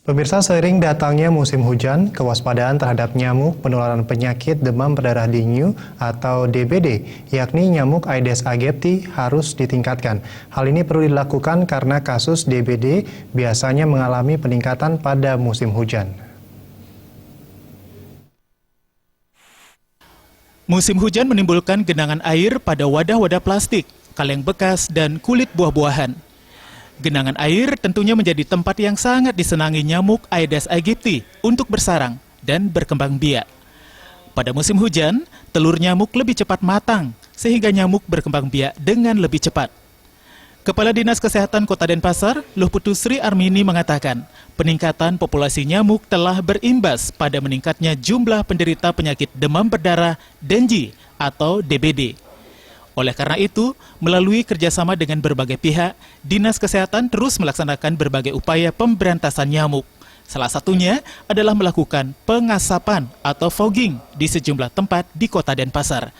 Pemirsa, seiring datangnya musim hujan, kewaspadaan terhadap nyamuk penularan penyakit demam berdarah dinyu atau DBD, yakni nyamuk Aedes aegypti harus ditingkatkan. Hal ini perlu dilakukan karena kasus DBD biasanya mengalami peningkatan pada musim hujan. Musim hujan menimbulkan genangan air pada wadah-wadah plastik, kaleng bekas, dan kulit buah-buahan. Genangan air tentunya menjadi tempat yang sangat disenangi nyamuk Aedes aegypti untuk bersarang dan berkembang biak. Pada musim hujan, telur nyamuk lebih cepat matang, sehingga nyamuk berkembang biak dengan lebih cepat. Kepala Dinas Kesehatan Kota Denpasar, Luhputu Sri Armini mengatakan, peningkatan populasi nyamuk telah berimbas pada meningkatnya jumlah penderita penyakit demam berdarah dengue atau DBD. Oleh karena itu, melalui kerjasama dengan berbagai pihak, Dinas Kesehatan terus melaksanakan berbagai upaya pemberantasan nyamuk. Salah satunya adalah melakukan pengasapan atau fogging di sejumlah tempat di Kota Denpasar.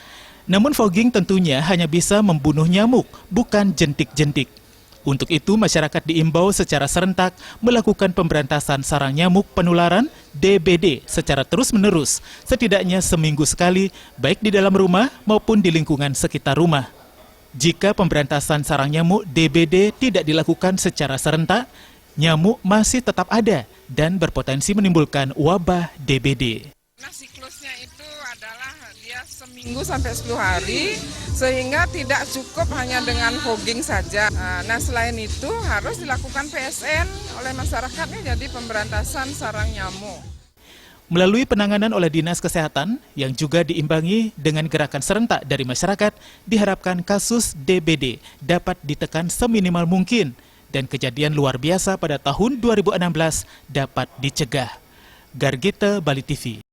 Namun fogging tentunya hanya bisa membunuh nyamuk, bukan jentik-jentik. Untuk itu, masyarakat diimbau secara serentak melakukan pemberantasan sarang nyamuk penularan DBD secara terus-menerus, setidaknya seminggu sekali, baik di dalam rumah maupun di lingkungan sekitar rumah. Jika pemberantasan sarang nyamuk DBD tidak dilakukan secara serentak, nyamuk masih tetap ada dan berpotensi menimbulkan wabah DBD. Nah, siklusnya itu adalah dia seminggu sampai 10 hari, sehingga tidak cukup hanya dengan fogging saja. Nah, selain itu harus dilakukan PSN oleh masyarakatnya, jadi pemberantasan sarang nyamuk. Melalui penanganan oleh Dinas Kesehatan yang juga diimbangi dengan gerakan serentak dari masyarakat, diharapkan kasus DBD dapat ditekan seminimal mungkin dan kejadian luar biasa pada tahun 2016 dapat dicegah. Gargita, Bali TV.